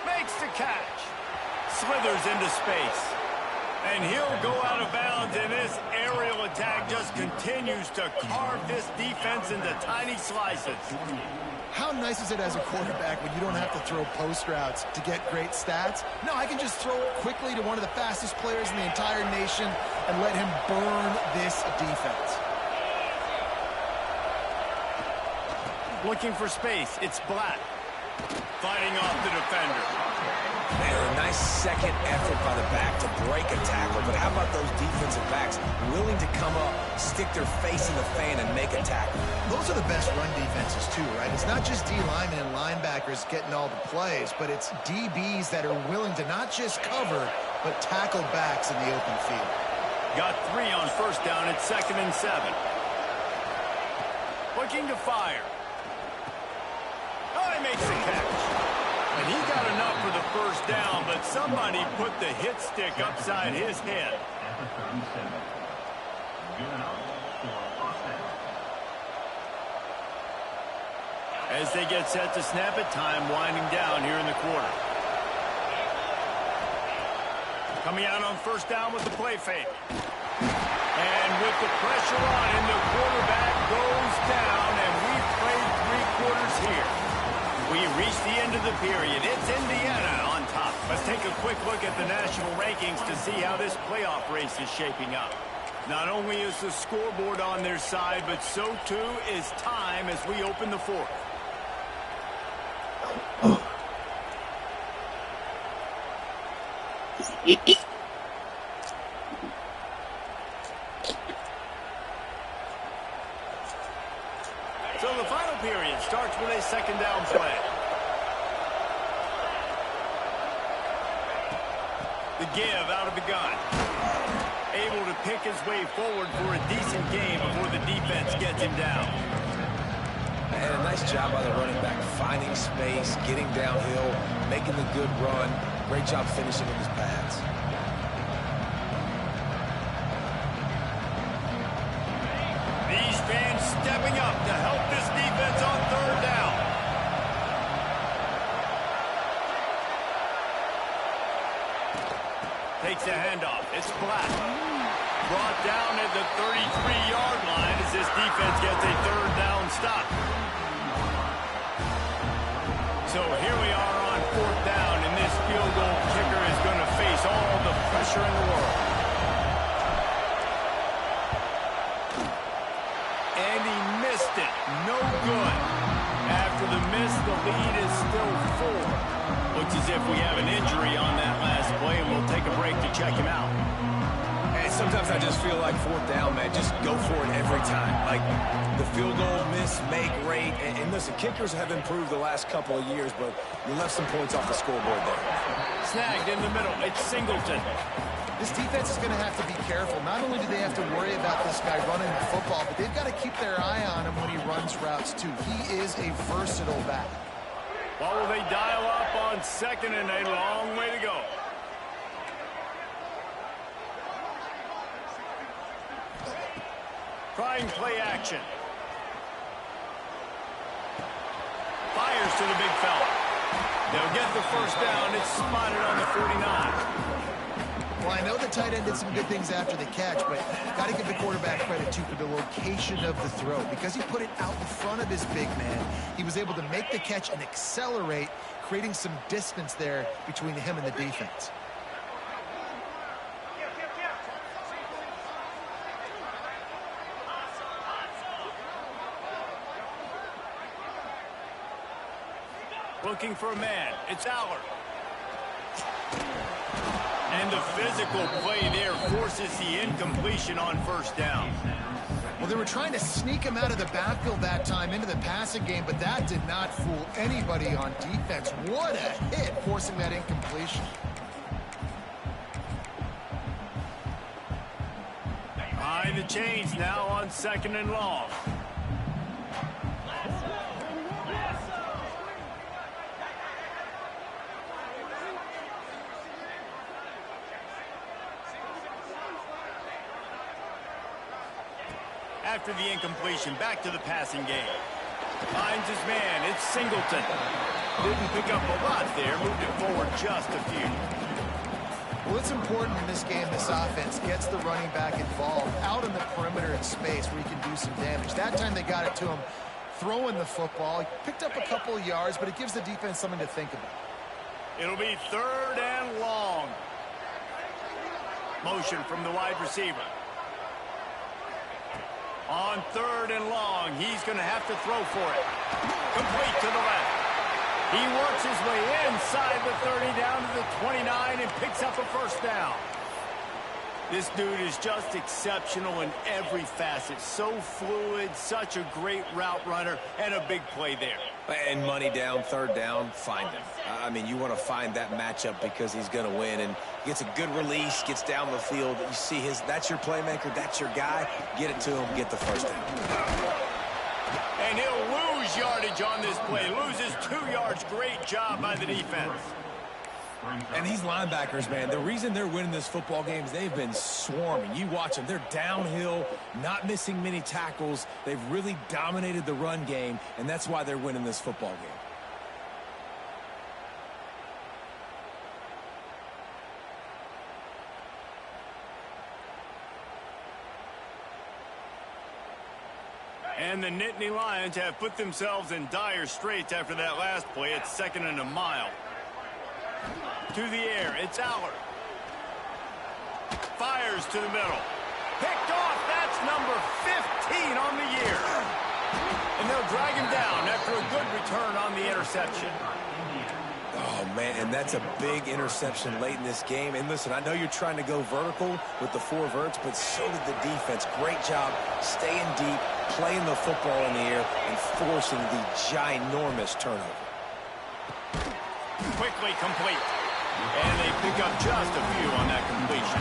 Makes the catch. Slithers into space. And he'll go out of bounds, and this aerial attack just continues to carve this defense into tiny slices. How nice is it as a quarterback when you don't have to throw post routes to get great stats? No, I can just throw it quickly to one of the fastest players in the entire nation and let him burn this defense. Looking for space, it's Black. Fighting off the defender. Man, a nice second effort by the back to break a tackle, but how about those defensive backs willing to come up, stick their face in the fan, and make a tackle? Those are the best run defenses too, right? It's not just D linemen and linebackers getting all the plays, but it's DBs that are willing to not just cover, but tackle backs in the open field. Got 3 on first down at 2nd and 7. Looking to fire. Oh, he makes the catch. And he got enough for the first down, but somebody put the hit stick upside his head. As they get set to snap it, time winding down here in the quarter. Coming out on first down with the play fake. And with the pressure on him, the quarterback goes down, and we've played 3 quarters here. We reach the end of the period. It's Indiana on top. Let's take a quick look at the national rankings to see how this playoff race is shaping up. Not only is the scoreboard on their side, but so too is time as we open the 4th. So the final period starts with a 2nd down play. The give out of the gun. Able to pick his way forward for a decent gain before the defense gets him down. And a nice job by the running back, finding space, getting downhill, making the good run. Great job finishing with his pads. These fans stepping up to help this defense on 3rd down. Takes a handoff. It's Black. Brought down at the 33-yard line as this defense gets a 3rd down stop. So here we are on 4th down, and this field goal kicker is going to face all the pressure in the world. And he missed it. No good. After the miss, the lead is still 4. Looks as if we have an injury on that last play, and we'll take a break to check him out. And sometimes I just feel like 4th down, man, just go for it every time. Like the field goal miss, make rate. And listen, kickers have improved the last couple of years, but you left some points off the scoreboard there. Snagged in the middle. It's Singleton. This defense is going to have to be careful. Not only do they have to worry about this guy running the football, but they've got to keep their eye on him when he runs routes too. He is a versatile back. Well, will they dial up on 2nd and a long way to go? Trying play action. Fires to the big fella. They'll get the first down. It's spotted on the 49. Well, I know the tight end did some good things after the catch, but got to give the quarterback credit, too, for the location of the throw. Because he put it out in front of his big man, he was able to make the catch and accelerate, creating some distance there between him and the defense. Looking for a man. It's Aller. And the physical play there forces the incompletion on first down. Well, they were trying to sneak him out of the backfield that time into the passing game, but that did not fool anybody on defense. What a hit, forcing that incompletion. Behind the chains now on 2nd and long. After the incompletion, back to the passing game. Finds his man. It's Singleton. Didn't pick up a lot there. Moved it forward just a few. Well, it's important in this game, this offense gets the running back involved out in the perimeter in space where he can do some damage. That time they got it to him throwing the football. He picked up a couple of yards, but it gives the defense something to think about. It'll be 3rd and long. Motion from the wide receiver. On 3rd and long, he's going to have to throw for it. Complete to the left. He works his way inside the 30 down to the 29 and picks up a first down. This dude is just exceptional in every facet. So fluid, such a great route runner, and a big play there. And money down, third down, find him. I mean, you want to find that matchup because he's going to win. And gets a good release, gets down the field. You see that's your playmaker, that's your guy. Get it to him, get the first down. And he'll lose yardage on this play. Loses 2 yards. Great job by the defense. And these linebackers, man, the reason they're winning this football game is they've been swarming. You watch them. They're downhill, not missing many tackles. They've really dominated the run game, and that's why they're winning this football game. And the Nittany Lions have put themselves in dire straits after that last play. It's 2nd and a mile. To the air, it's Allard. Fires to the middle. Picked off, that's number 15 on the year. And they'll drag him down after a good return on the interception. Oh, man, and that's a big interception late in this game. And listen, I know you're trying to go vertical with the 4 verts, but so did the defense. Great job staying deep, playing the football in the air, and forcing the ginormous turnover. Quickly complete. And they pick up just a few on that completion.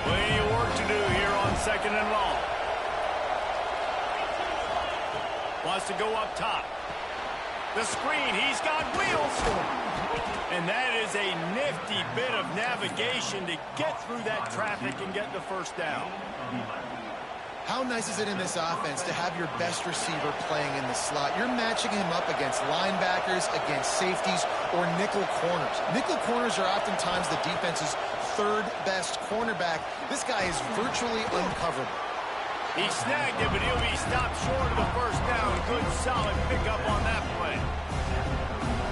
Plenty of work to do here on 2nd and long. Wants to go up top. The screen, he's got wheels. And that is a nifty bit of navigation to get through that traffic and get the first down. How nice is it in this offense to have your best receiver playing in the slot? You're matching him up against linebackers, against safeties, or nickel corners. Nickel corners are oftentimes the defense's 3rd best cornerback. This guy is virtually uncoverable. He snagged it, but he'll be stopped short of the first down. Good, solid pickup on that play.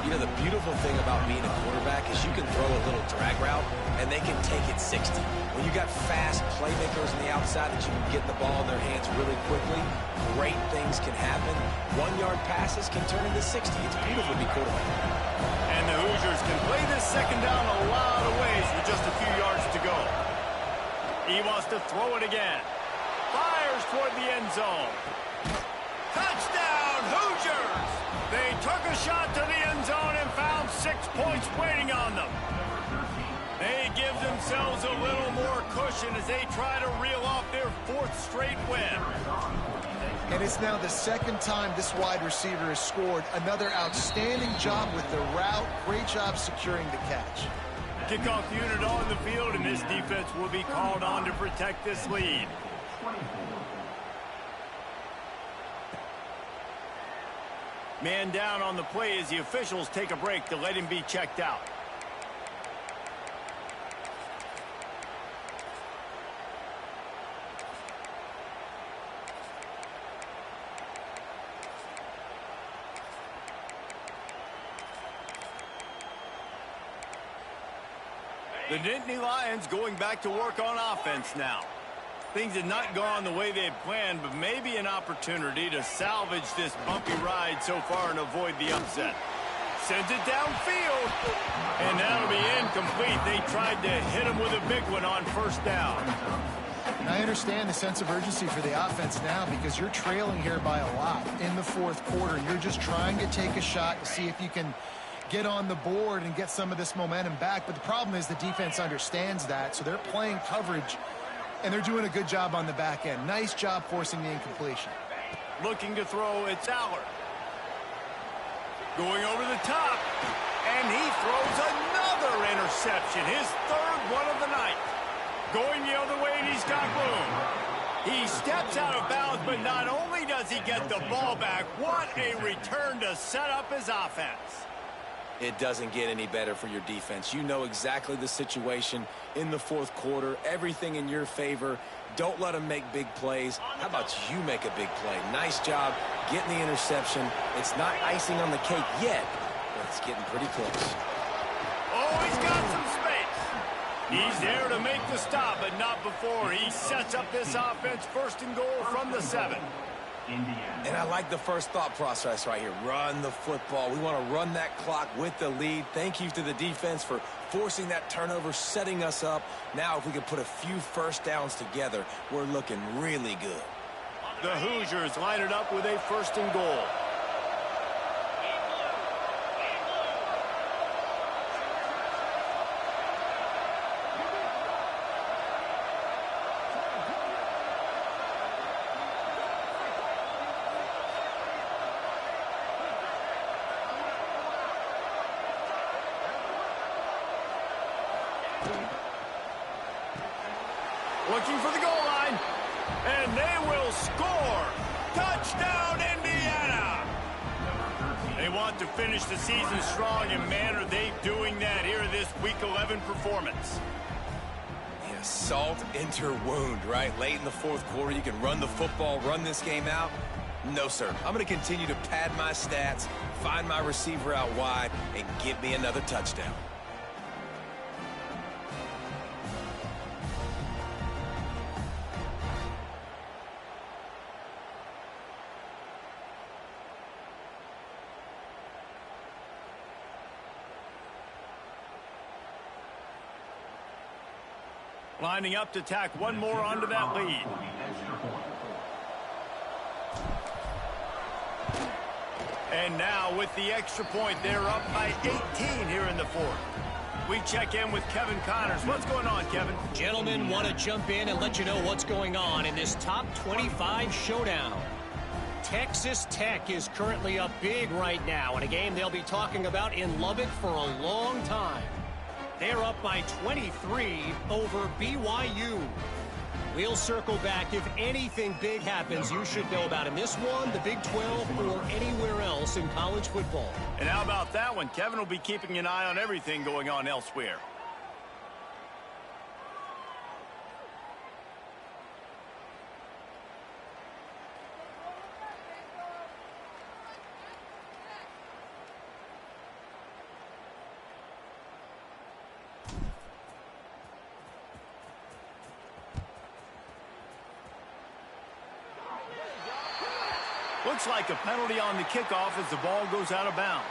You know, the beautiful thing about being a quarterback is you can throw a little drag route, and they can take it 60. When you got fast playmakers on the outside that you can get the ball in their hands really quickly, great things can happen. 1-yard passes can turn into 60. It's beautiful to be quarterback. And the Hoosiers can play this 2nd down a lot of ways with just a few yards to go. He wants to throw it again. Fires toward the end zone. Touchdown, Hoosiers! They took a shot to the end zone and found 6 points waiting on them. They give themselves a little more cushion as they try to reel off their 4th straight win. And it's now the 2nd time this wide receiver has scored. Another outstanding job with the route. Great job securing the catch. Kickoff unit on the field, and this defense will be called on to protect this lead. Man down on the play as the officials take a break to let him be checked out. The Nittany Lions going back to work on offense now. Things had not gone the way they had planned, but maybe an opportunity to salvage this bumpy ride so far and avoid the upset. Sends it downfield, and that'll be incomplete. They tried to hit him with a big one on first down. And I understand the sense of urgency for the offense now because you're trailing here by a lot in the 4th quarter. You're just trying to take a shot to see if you can get on the board and get some of this momentum back. But the problem is the defense understands that, so they're playing coverage, and they're doing a good job on the back end. Nice job forcing the incompletion. Looking to throw, it's Allard. Going over the top, and he throws another interception, his 3rd one of the night. Going the other way, and he's got room. He steps out of bounds, but not only does he get the ball back, what a return to set up his offense. It doesn't get any better for your defense. You know exactly the situation in the fourth quarter, everything in your favor. Don't let them make big plays. How about you make a big play? Nice job getting the interception. It's not icing on the cake yet, but it's getting pretty close. Oh, he's got some space. He's there to make the stop, but not before he sets up this offense first and goal from the 7. And I like the first thought process right here. Run the football. We want to run that clock with the lead. Thank you to the defense for forcing that turnover, setting us up. Now, if we could put a few first downs together, we're looking really good. The Hoosiers line it up with a first and goal. Looking for the goal line, and they will score. Touchdown, Indiana! They want to finish the season strong, and man, are they doing that here in this Week 11 performance. Yeah, salt into wound, right? Late in the fourth quarter, you can run the football, run this game out. No, sir. I'm going to continue to pad my stats, find my receiver out wide, and give me another touchdown. Lining up to tack one more onto that lead. And now with the extra point, they're up by 18 here in the fourth. We check in with Kevin Connors. What's going on, Kevin? Gentlemen, want to jump in and let you know what's going on in this top 25 showdown. Texas Tech is currently up big right now in a game they'll be talking about in Lubbock for a long time. They're up by 23 over BYU. We'll circle back if anything big happens you should know about in this one, the Big 12, or anywhere else in college football. And how about that one? Kevin will be keeping an eye on everything going on elsewhere. Looks like a penalty on the kickoff as the ball goes out of bounds.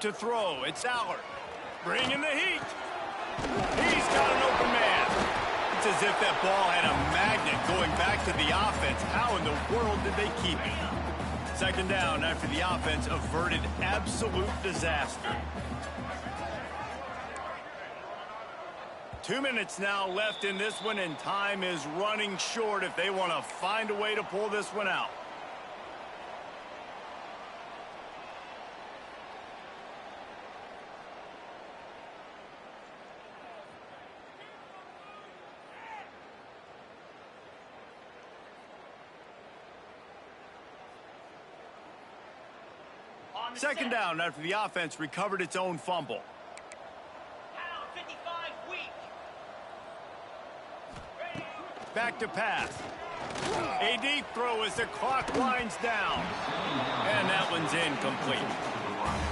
To throw, it's Allard. Bringing the heat. He's got an open man. It's as if that ball had a magnet going back to the offense. How in the world did they keep it? Second down after the offense averted absolute disaster. 2 minutes now left in this one, and time is running short if they want to find a way to pull this one out. Second down after the offense recovered its own fumble. 55 weak. Back to pass. A deep throw as the clock winds down. And that one's incomplete.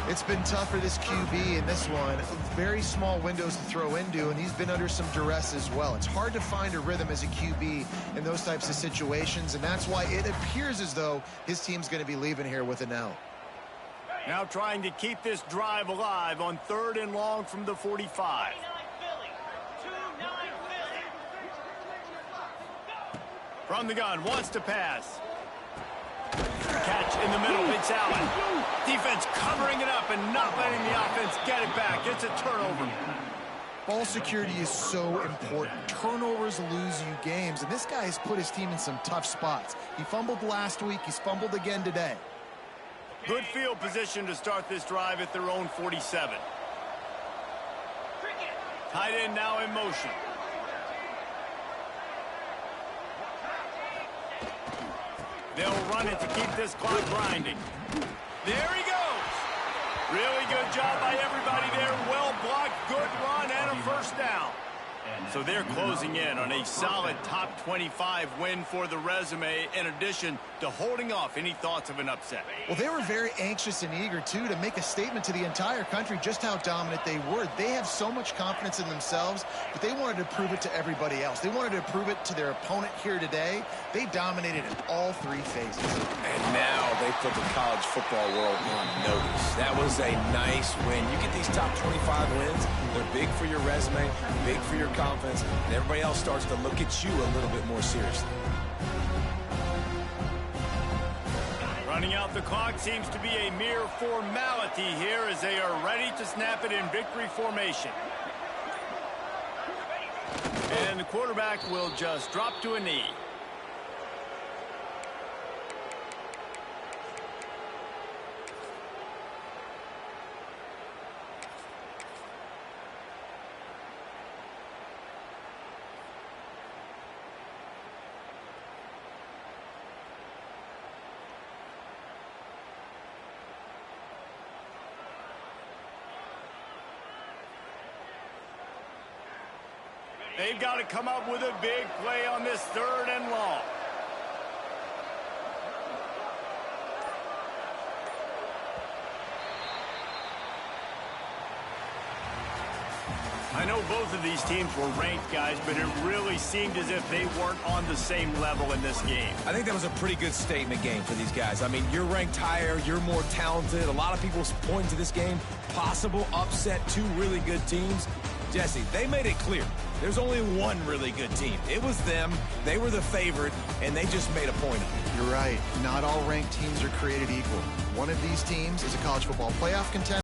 It's been tough for this QB in this one. Very small windows to throw into, and he's been under some duress as well. It's hard to find a rhythm as a QB in those types of situations, and that's why it appears as though his team's going to be leaving here with an L. Now trying to keep this drive alive on 3rd and long from the 45. From the gun, wants to pass. Catch in the middle, it's Allen. Defense covering it up and not letting the offense get it back. It's a turnover. Ball security is so important. Turnovers lose you games, and this guy has put his team in some tough spots. He fumbled last week. He's fumbled again today. Good field position to start this drive at their own 47. Tight end now in motion. They'll run it to keep this clock grinding. There he goes. Really good job by everybody there. Well blocked, good run, and a first down. So they're closing in on a solid top 25 win for the resume, in addition to holding off any thoughts of an upset. Well, they were very anxious and eager, too, to make a statement to the entire country just how dominant they were. They have so much confidence in themselves, but they wanted to prove it to everybody else. They wanted to prove it to their opponent here today. They dominated in all three phases. And now they put the college football world on notice. That was a nice win. You get these top 25 wins, they're big for your resume, big for your confidence, and everybody else starts to look at you a little bit more seriously. Running out the clock seems to be a mere formality here as they are ready to snap it in victory formation. And the quarterback will just drop to a knee. They've got to come up with a big play on this 3rd and long. I know both of these teams were ranked, guys, but it really seemed as if they weren't on the same level in this game. I think that was a pretty good statement game for these guys. I mean, you're ranked higher, you're more talented. A lot of people point to this game, possible upset, two really good teams. Jesse, they made it clear. There's only one really good team. It was them. They were the favorite, and they just made a point of it. You're right. Not all ranked teams are created equal. One of these teams is a college football playoff contender.